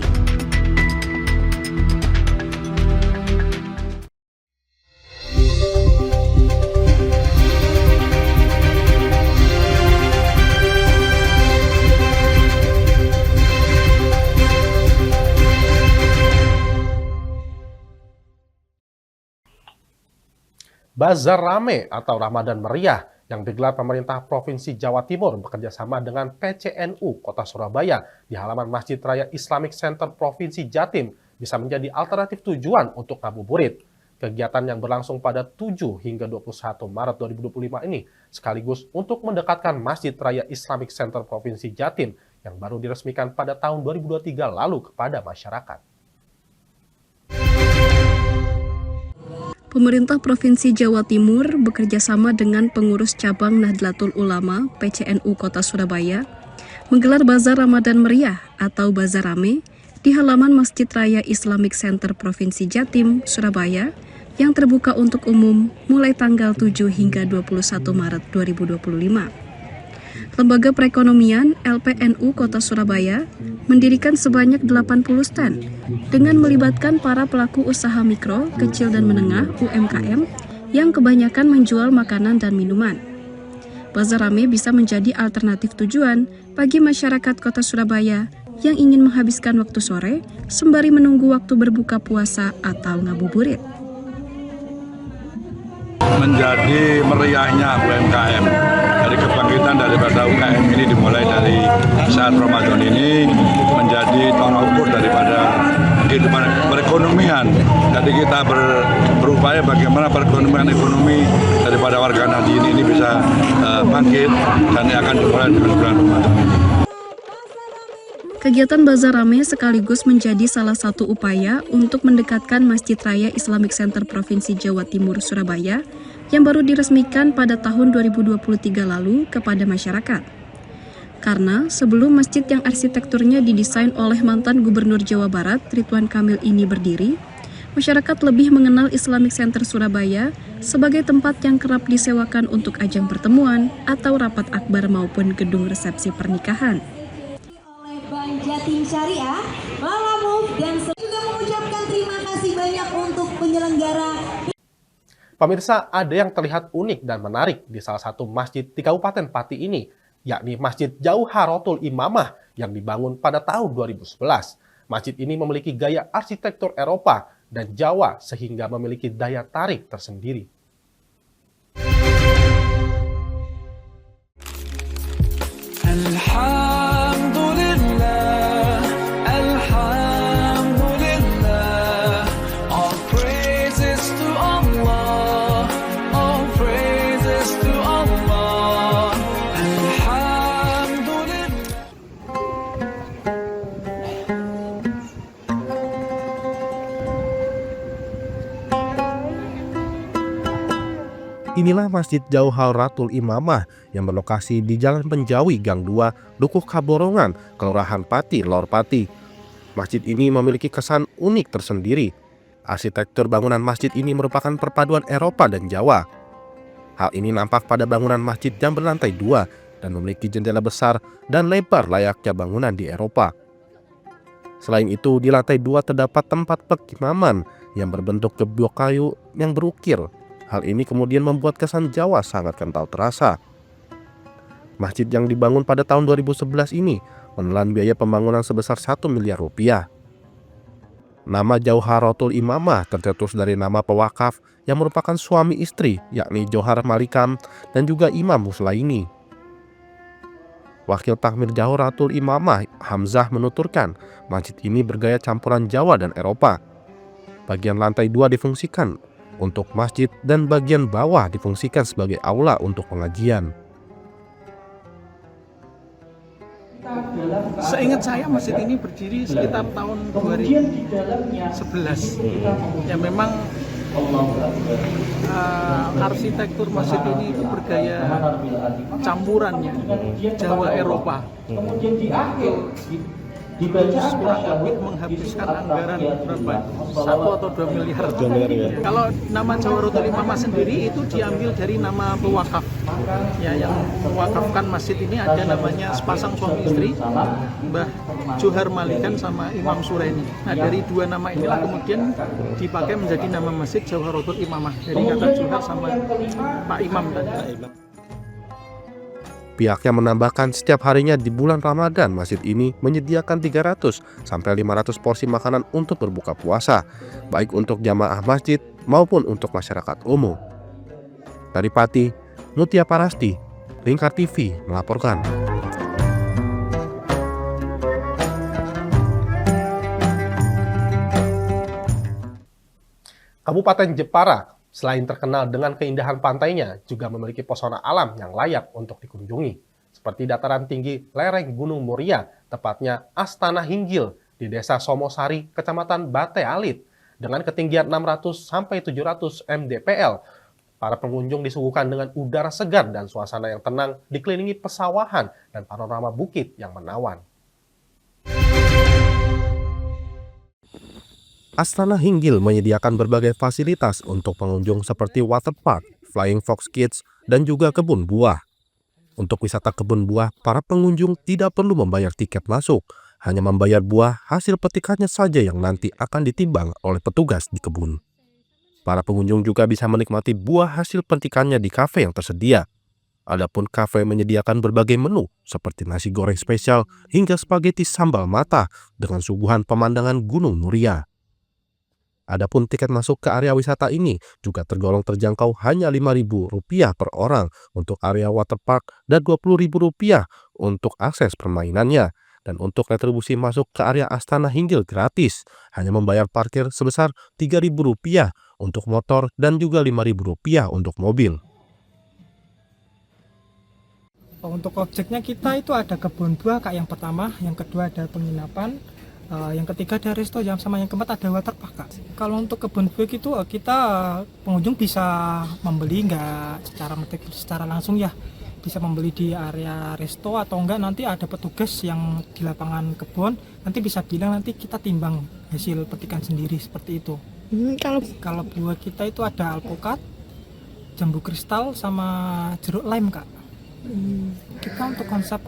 Bazar Rame atau Ramadan Meriah yang digelar pemerintah Provinsi Jawa Timur bekerjasama dengan PCNU Kota Surabaya di halaman Masjid Raya Islamic Center Provinsi Jatim bisa menjadi alternatif tujuan untuk ngabuburit. Kegiatan yang berlangsung pada 7 hingga 21 Maret 2025 ini sekaligus untuk mendekatkan Masjid Raya Islamic Center Provinsi Jatim yang baru diresmikan pada tahun 2023 lalu kepada masyarakat. Pemerintah Provinsi Jawa Timur bekerjasama dengan pengurus cabang Nahdlatul Ulama PCNU Kota Surabaya menggelar Bazar Ramadan Meriah atau Bazar Rame di halaman Masjid Raya Islamic Center Provinsi Jatim, Surabaya yang terbuka untuk umum mulai tanggal 7 hingga 21 Maret 2025. Lembaga Perekonomian LPNU Kota Surabaya mendirikan sebanyak 80 stand dengan melibatkan para pelaku usaha mikro, kecil dan menengah UMKM yang kebanyakan menjual makanan dan minuman. Bazar Rame bisa menjadi alternatif tujuan bagi masyarakat Kota Surabaya yang ingin menghabiskan waktu sore sembari menunggu waktu berbuka puasa atau ngabuburit. Menjadi meriahnya UMKM. Dari kebangkitan daripada UMKM ini dimulai dari saat Ramadan ini menjadi tolak ukur daripada kehidupan perekonomian. Jadi kita berupaya bagaimana perekonomian ekonomi daripada warga Nadiyin ini bisa bangkit dan akan dimulai dengan bulan Ramadan ini. Kegiatan Bazar Rame sekaligus menjadi salah satu upaya untuk mendekatkan Masjid Raya Islamic Center Provinsi Jawa Timur Surabaya yang baru diresmikan pada tahun 2023 lalu kepada masyarakat. Karena sebelum masjid yang arsitekturnya didesain oleh mantan Gubernur Jawa Barat Ridwan Kamil ini berdiri, masyarakat lebih mengenal Islamic Center Surabaya sebagai tempat yang kerap disewakan untuk ajang pertemuan atau rapat akbar maupun gedung resepsi pernikahan. Bank Jatim Syariah, Lala Move, dan juga mengucapkan terima kasih banyak untuk penyelenggara. Pemirsa, ada yang terlihat unik dan menarik di salah satu masjid di Kabupaten Pati ini, yakni Masjid Jauharatul Imamah yang dibangun pada tahun 2011. Masjid ini memiliki gaya arsitektur Eropa dan Jawa sehingga memiliki daya tarik tersendiri. Inilah Masjid Jauharatul Imamah yang berlokasi di Jalan Penjawi, Gang 2, Dukuh Kaborongan, Kelurahan Pati, Lor Pati. Masjid ini memiliki kesan unik tersendiri. Arsitektur bangunan masjid ini merupakan perpaduan Eropa dan Jawa. Hal ini nampak pada bangunan masjid yang berlantai 2 dan memiliki jendela besar dan lebar layaknya bangunan di Eropa. Selain itu, di lantai 2 terdapat tempat pengimaman yang berbentuk gebyok kayu yang berukir. Hal ini kemudian membuat kesan Jawa sangat kental terasa. Masjid yang dibangun pada tahun 2011 ini menelan biaya pembangunan sebesar 1 miliar rupiah. Nama Jauharatul Imamah tercetus dari nama pewakaf yang merupakan suami istri, yakni Johar Malikam dan juga Imam Muslaini. Wakil Takmir Jauharatul Imamah, Hamzah, menuturkan masjid ini bergaya campuran Jawa dan Eropa. Bagian lantai 2 difungsikan untuk masjid dan bagian bawah difungsikan sebagai aula untuk pengajian. Seingat saya masjid ini berdiri sekitar tahun 2011. Ya memang arsitektur masjid ini itu bergaya campurannya Jawa Eropa. Kurang lebih menghabiskan anggaran berapa? 1 atau 2 miliar. Kalau nama Jawa Rotul Imamah sendiri itu diambil dari nama pewakaf. Ya, yang mewakafkan masjid ini ada namanya sepasang suami istri, Mbah Johar Malikan sama Imam Sureni. Nah, dari 2 nama inilah kemudian dipakai menjadi nama masjid Jawa Rotul Imamah dari kata Johar sama Pak Imam tadi. Pihaknya menambahkan setiap harinya di bulan Ramadan masjid ini menyediakan 300 sampai 500 porsi makanan untuk berbuka puasa, baik untuk jamaah masjid maupun untuk masyarakat umum. Dari Pati, Nutia Parasti, Lingkar TV melaporkan. Kabupaten Jepara selain terkenal dengan keindahan pantainya, juga memiliki pesona alam yang layak untuk dikunjungi. Seperti dataran tinggi lereng Gunung Muria, tepatnya Astana Hinggil di Desa Somosari, Kecamatan Bate Alit. Dengan ketinggian 600 sampai 700 mdpl, para pengunjung disuguhkan dengan udara segar dan suasana yang tenang dikelilingi pesawahan dan panorama bukit yang menawan. Astana Hinggil menyediakan berbagai fasilitas untuk pengunjung seperti waterpark, Flying Fox Kids, dan juga kebun buah. Untuk wisata kebun buah, para pengunjung tidak perlu membayar tiket masuk, hanya membayar buah hasil petikannya saja yang nanti akan ditimbang oleh petugas di kebun. Para pengunjung juga bisa menikmati buah hasil petikannya di kafe yang tersedia. Adapun kafe menyediakan berbagai menu seperti nasi goreng spesial hingga spaghetti sambal mata dengan suguhan pemandangan Gunung Muria. Adapun tiket masuk ke area wisata ini juga tergolong terjangkau hanya Rp5.000 per orang untuk area waterpark dan Rp20.000 untuk akses permainannya. Dan untuk retribusi masuk ke area Astana Hinggil gratis, hanya membayar parkir sebesar Rp3.000 untuk motor dan juga Rp5.000 untuk mobil. Untuk objeknya kita itu ada kebun buah Kak yang pertama, yang kedua ada penginapan, yang ketiga ada resto jam, sama yang keempat ada waterpark Kak. Kalau untuk kebun buah itu kita pengunjung bisa membeli nggak secara langsung ya, bisa membeli di area resto atau enggak nanti ada petugas yang di lapangan kebun, nanti bisa bilang nanti kita timbang hasil petikan sendiri seperti itu. Kalau buah kita itu ada alpukat, jambu kristal sama jeruk lime Kak. Kita untuk konsep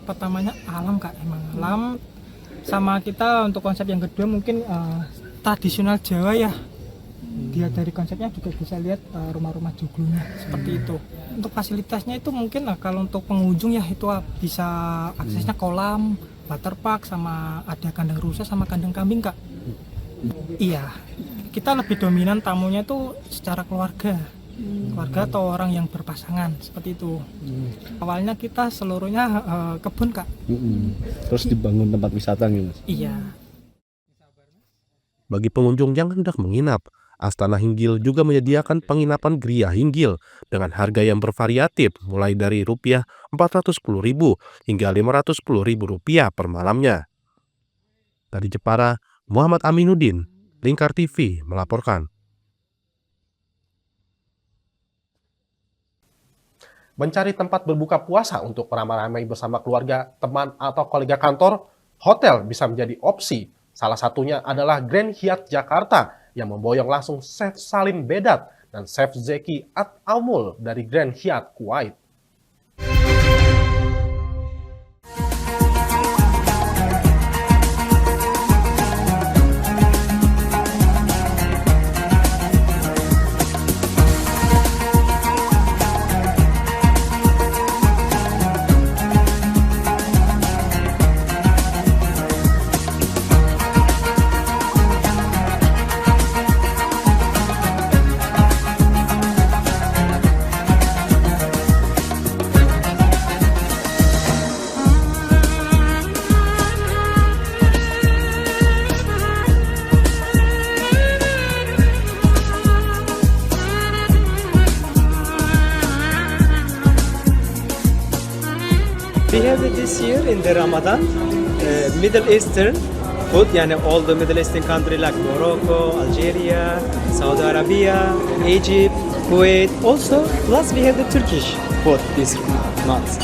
pertamanya alam Kak, emang alam. Sama kita untuk konsep yang kedua mungkin tradisional Jawa ya. Dia dari konsepnya juga bisa lihat rumah-rumah joglonya seperti itu. Untuk fasilitasnya itu mungkin kalau untuk pengunjung ya itu bisa aksesnya kolam, waterpark, sama ada kandang rusa sama kandang kambing Kak. Iya, kita lebih dominan tamunya itu secara keluarga atau orang yang berpasangan seperti itu. Awalnya kita seluruhnya kebun Kak. Terus dibangun tempat wisata gitu Mas? Iya. Bagi pengunjung yang hendak menginap, Astana Hinggil juga menyediakan penginapan Gria Hinggil dengan harga yang bervariatif mulai dari Rp410.000 hingga Rp510.000 per malamnya. Dari Jepara, Muhammad Aminuddin, Lingkar TV melaporkan. Mencari tempat berbuka puasa untuk beramai-ramai bersama keluarga, teman, atau kolega kantor, hotel bisa menjadi opsi. Salah satunya adalah Grand Hyatt Jakarta yang memboyong langsung Chef Salim Bedat dan Chef Zeki At-Aumul dari Grand Hyatt Kuwait. we have this year in the Ramadan Middle Eastern food, yani all the Middle Eastern country like Morocco, Algeria, Saudi Arabia, Egypt, Kuwait. Also, plus we have the Turkish food this month.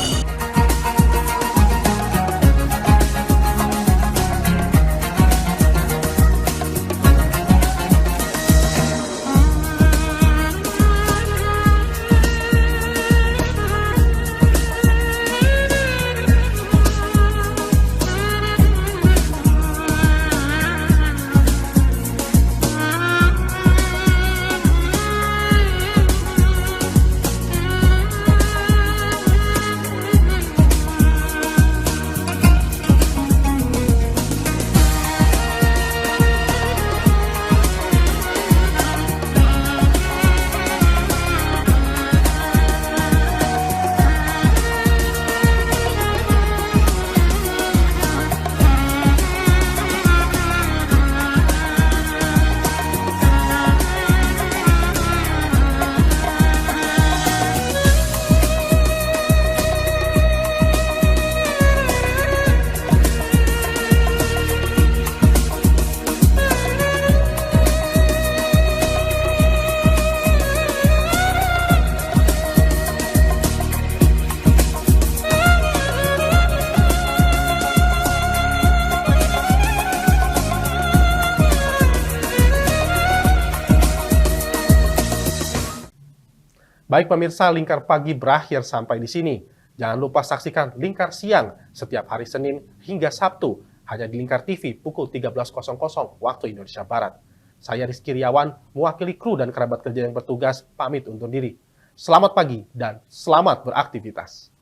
Baik pemirsa, Lingkar Pagi berakhir sampai di sini. Jangan lupa saksikan Lingkar Siang setiap hari Senin hingga Sabtu hanya di Lingkar TV pukul 13.00 waktu Indonesia Barat. Saya Rizky Riawan, mewakili kru dan kerabat kerja yang bertugas, pamit undur diri. Selamat pagi dan selamat beraktivitas.